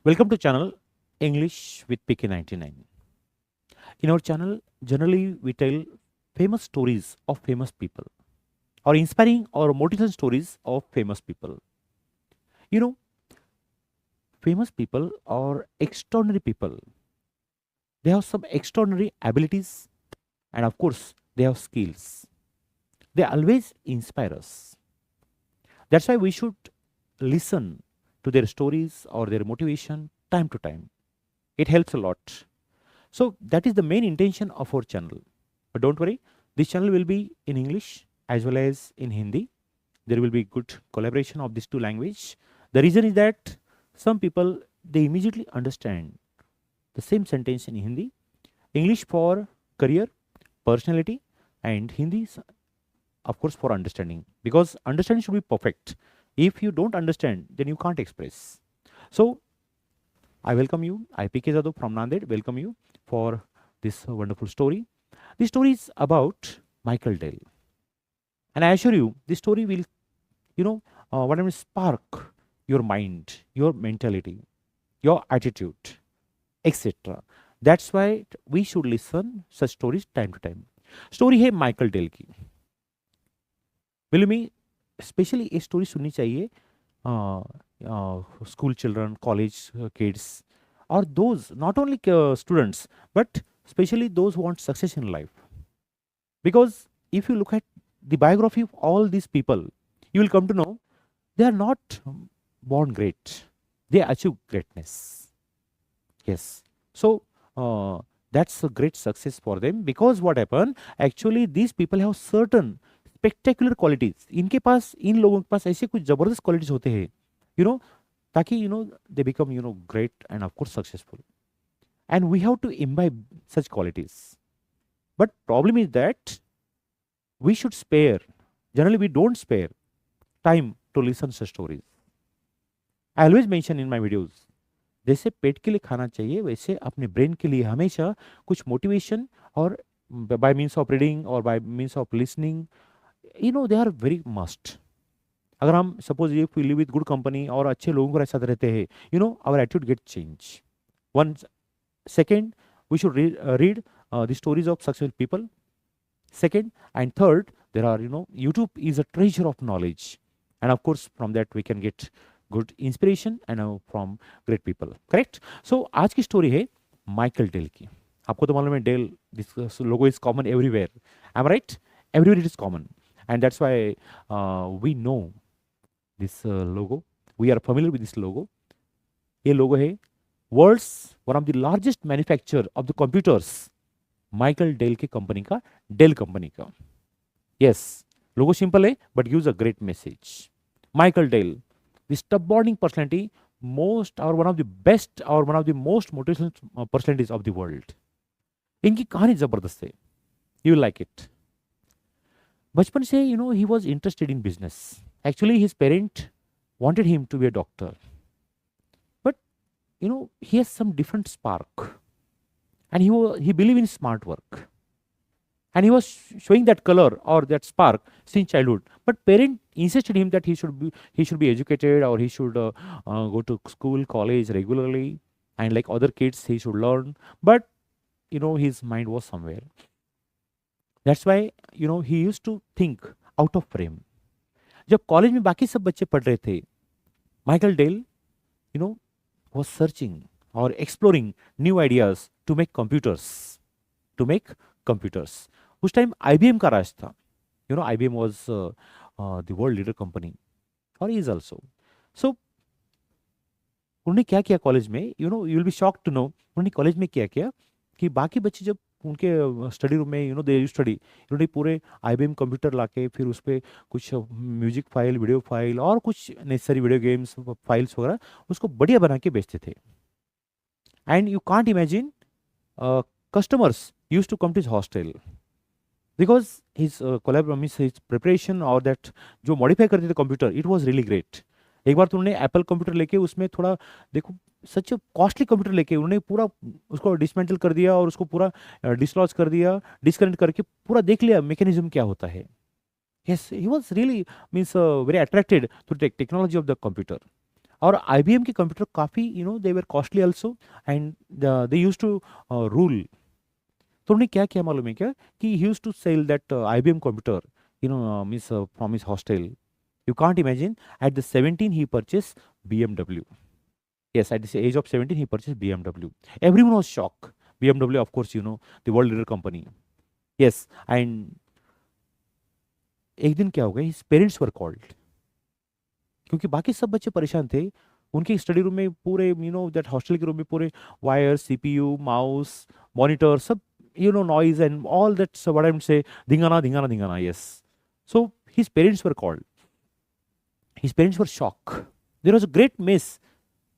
Welcome to channel English with PK99. In our channel, generally we tell famous stories of famous people or inspiring or motivational stories of famous people. You know, famous people or extraordinary people. They have some extraordinary abilities and of course they have skills. They always inspire us. That's why we should listen to their stories or their motivation time to time. It helps a lot. So that is the main intention of our channel. But don't worry, this channel will be in English as well as in Hindi. There will be good collaboration of these two language. The reason is that some people they immediately understand the same sentence in Hindi, English for career, personality, and Hindi, of course, for understanding. Because understanding should be perfect. If you don't understand, then you can't express. So I welcome you. I PK Jadhav from Nanded. Welcome you for this wonderful story. This story is about Michael Dell, and I assure you, this story will, what I mean, spark your mind, your mentality, your attitude, etc. That's why we should listen such stories time to time. Story है Michael Dell की. Believe me, specially ये story सुननी चाहिए school children, college kids, or those not only students, but especially those who want success in life. Because if you look at the biography of all these people, you will come to know they are not born great, they achieve greatness. Yes. So that's a great success for them. Because what happened, actually these people have certain spectacular qualities. इनके पास, इन लोगों के पास ऐसे कुछ जबरदस्त qualities होते हैं, you know, ताकि they become great and of course successful. And we have to imbibe such qualities. But problem is that we should spare, generally we don't spare time to listen such stories. I always mention in my videos, जैसे पेट के लिए खाना चाहिए वैसे अपने brain के लिए हमेशा कुछ मोटिवेशन और by means of reading or by means of listening, they are very must. अगर हम suppose if we live with good company और अच्छे लोगों के साथ रहते हैं, our attitude get change. One second, we should read the stories of successful people. Second and third, there are, YouTube is a treasure of knowledge, and of course from that we can get good inspiration and from great people. Correct? So आज की story है Michael Dell की. आपको तो मालूम है Dell, this logo is common everywhere. I am right? Everywhere it is common, and that's why we know this logo. We are familiar with this logo. ये logo है world's one of the largest manufacturer of the computers, Michael Dell की company का, Dell company का. Yes, logo simple है but gives a great message. Michael Dell, the stubborn personality, most or one of the best or one of the most motivational personalities of the world. इनकी कहानी जबरदस्त है. You will like it. बचपन से he was interested in business. Actually his parent wanted him to be a doctor, but he has some different spark, and he believed in smart work, and he was showing that color or that spark since childhood. But parent insisted him that he should be educated, or he should go to school, college regularly, and like other kids he should learn. But his mind was somewhere. That's why he used to think out of frame. जब college में बाकी सब बच्चे पढ़ रहे थे, Michael Dell was searching or exploring new ideas to make computers. उस time IBM का राज था. IBM was the world leader company, or is also. So उन्होंने क्या किया कॉलेज में, you will be shocked to know, उन्होंने कॉलेज में क्या किया कि बाकी बच्चे जब उनके स्टडी रूम में दे स्टडी, इन्होंने पूरे IBM कंप्यूटर लाके फिर उस पर कुछ म्यूजिक फाइल, वीडियो फाइल और कुछ नेसेसरी वीडियो गेम्स फाइल्स वगैरह उसको बढ़िया बना के बेचते थे. And you can't imagine customers use to come to his hostel because his his preparation और दैट जो मॉडिफाई करते थे computer, it was really great. एक बार तो उन्होंने एप्पल कंप्यूटर लेके उसमें थोड़ा, देखो सच कॉस्टली कंप्यूटर लेके उन्होंने पूरा उसको डिसमेंटल कर दिया और उसको पूरा डिसलॉज कर दिया, डिस्कनेक्ट करके पूरा देख लिया मैकेनिज्म क्या होता है. Yes, he was really means very attracted to the technology of the computer. और IBM के कंप्यूटर काफ़ी they were costly also, and they used to rule. तो उन्होंने क्या किया मालूम है क्या, कि he used to sell that IBM computer means from his hostel. You can't imagine, at the 17 he purchased BMW. Yes, at the age of 17 he purchased BMW. Everyone was shocked. BMW, of course, the world leader company. Yes, and एक दिन क्या हो गया, his parents were called. क्योंकि बाकी सब बच्चे परेशान थे. उनके स्टडी रूम में पूरे दैट हॉस्टल के रूम में पूरे वायर, CPU, माउस, मॉनिटर, सब noise and all that, what I am say, धिंगाना धिंगाना धिंगाना. Yes. So his parents were called. His parents were shocked. There was a great mess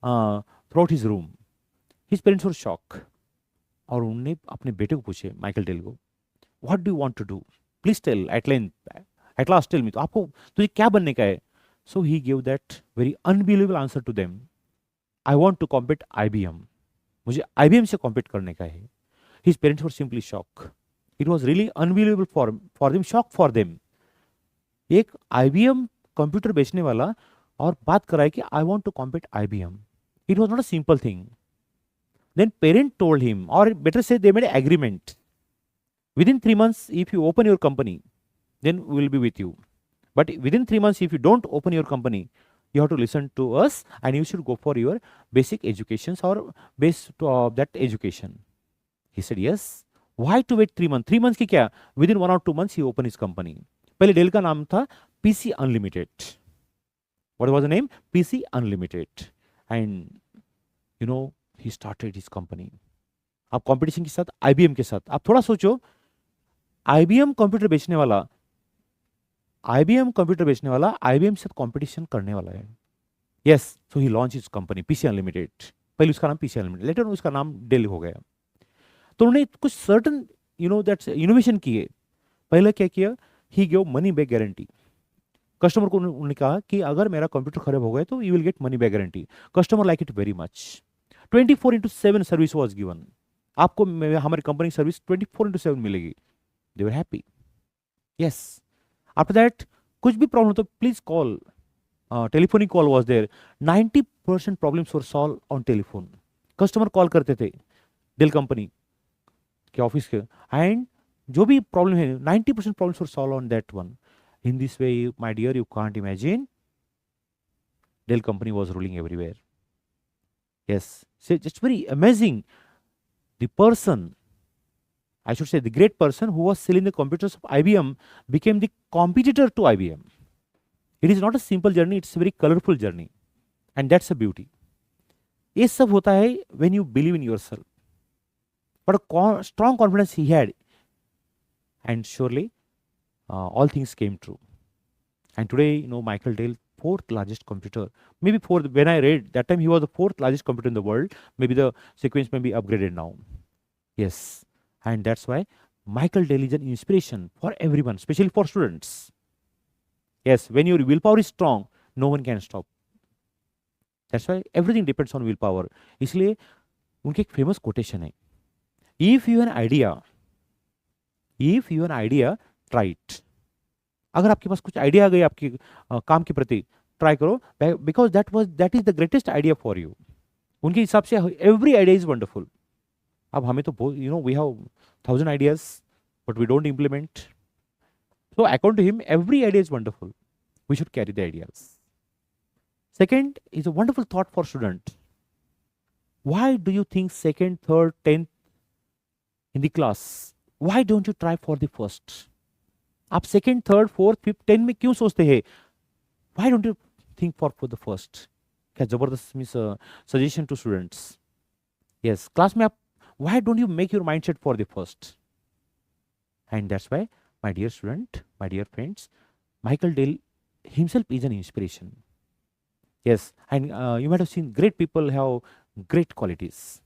throughout his room. His parents were shocked. और उन्होंने अपने बेटे को पूछे, माइकल टेल को, what do you want to do, please tell at length, at last tell me, तो आपको तुझे क्या बनने का है. So he give that very unbelievable answer to them, I want to compete IBM, मुझे IBM से कॉम्पीट करने का है. His parents were simply shock. It was really unbelievable for them, shock for them. एक IBM कंप्यूटर बेचने वाला और बात कराए कि I want to compete IBM. It was not a simple thing. Then parent told him, और better से they made agreement, within 3 months if you open your company then we will be with you, but within 3 months if you don't open your company you have to listen to us and you should go for your basic educations or base to that education. He said yes. Why to wait 3 months? 3 months की क्या, within 1 or 2 months he opened his company. पहले del का नाम था PC Unlimited. What was the name? PC Unlimited. And he started his company. आप competition के साथ, IBM के साथ, आप थोड़ा सोचो, IBM कंप्यूटर बेचने वाला IBM से कंपटीशन करने वाला है. Yes. So he launch his company PC Unlimited. पहले उसका नाम PC Unlimited, लेटर उसका नाम डेल हो गया. तो उन्होंने कुछ सर्टन दैट्स इनोवेशन किए. पहले क्या किया, he give money back guarantee. Customer को उन्होंने कहा कि अगर मेरा कंप्यूटर खराब हो गया तो you will get money back guarantee. Customer like it very much. 24/7 service was given. आपको हमारी कंपनी सर्विस 24/7 मिलेगी. They were happy. Yes. After that कुछ भी प्रॉब्लम तो please call. Telephonic call was there. 90% problems were solve on telephone. Customer call करते थे Dell company के office के, एंड जो भी प्रॉब्लम है 90% problems were solve on that one. In this way, my dear, you can't imagine, Dell company was ruling everywhere. Yes, so it's very amazing. The person, I should say, the great person who was selling the computers of IBM became the competitor to IBM. It is not a simple journey; it's a very colorful journey, and that's a beauty. ये सब होता है when you believe in yourself. But a strong confidence he had, and surely all things came true. And today, Michael Dell, fourth largest computer, maybe fourth, when I read that time he was the fourth largest computer in the world. Maybe the sequence may be upgraded now. Yes. And that's why Michael Dell is an inspiration for everyone, especially for students. Yes, when your willpower is strong, no one can stop. That's why everything depends on willpower. इसलिए उनके एक famous quotation है, if you have an idea, try it. अगर आपके पास कुछ idea आ गई आपके काम के प्रति, ट्राई करो, because that is the greatest idea for you. उनके हिसाब से एवरी आइडिया इज वंडरफुल. अब हमें तो we have 1000 ideas but we don't implement. So according to him every idea is wonderful. We should carry the ideas. Second is a wonderful thought for student. Why do you think second, third, 10th in the class, why don't you try for the first? आप second, third, fourth, fifth, 10 में क्यों सोचते हैं? Why don't you think for the first? क्या जबरदस्त means suggestion to students. Yes, class में आप why don't you make your mind set for the first? And that's why my dear student, my dear friends, Michael Dell himself is an inspiration. Yes, and you might have seen great people have great qualities.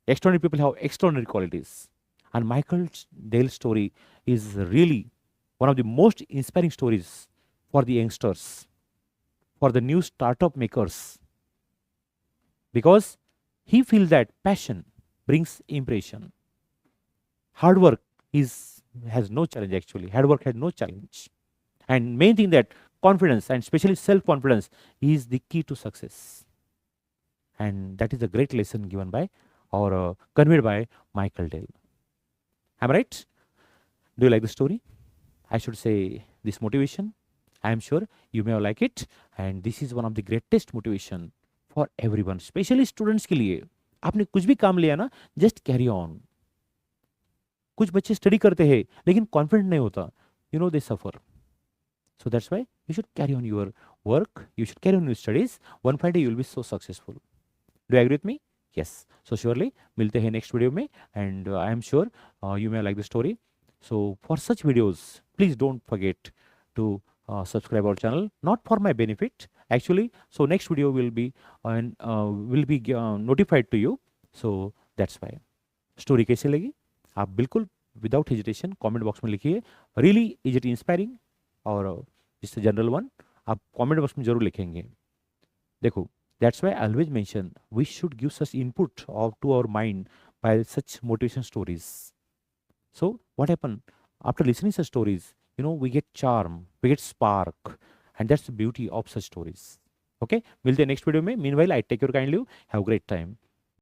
Extraordinary people have extraordinary qualities. And Michael Dell's story is really one of the most inspiring stories for the youngsters, for the new startup makers, because he feels that passion brings impression. Hard work has no challenge actually. Hard work has no challenge. And main thing that confidence and especially self confidence is the key to success. And that is a great lesson given by or conveyed by Michael Dell. Am I right? Do you like the story? I should say this motivation. I am sure you may like it, and this is one of the greatest motivation for everyone, especially students के लिए. आपने कुछ भी काम लिया ना, just carry on. कुछ बच्चे स्टडी करते हैं लेकिन कॉन्फिडेंट नहीं होता, you know they suffer. So that's why you should carry on your work, you should carry on your studies. One fine day you will be so successful. Do you agree with me? Yes. So surely मिलते हैं next video में, and I am sure you may like the story. So for such videos, please don't forget to subscribe our channel. Not for my benefit, actually. So next video will be notified to you. So that's why. Story कैसे लगी? आप बिल्कुल without hesitation comment box में लिखिए. Really is it inspiring, और जिससे general one आप comment box में जरूर लिखेंगे. देखो, that's why I always mention we should give such input of to our mind by such motivation stories. So what happen after listening such stories, you know, we get charm, we get spark, and that's the beauty of such stories. Okay, मिलते हैं next video में. Meanwhile I take your kind leave. Have a great time.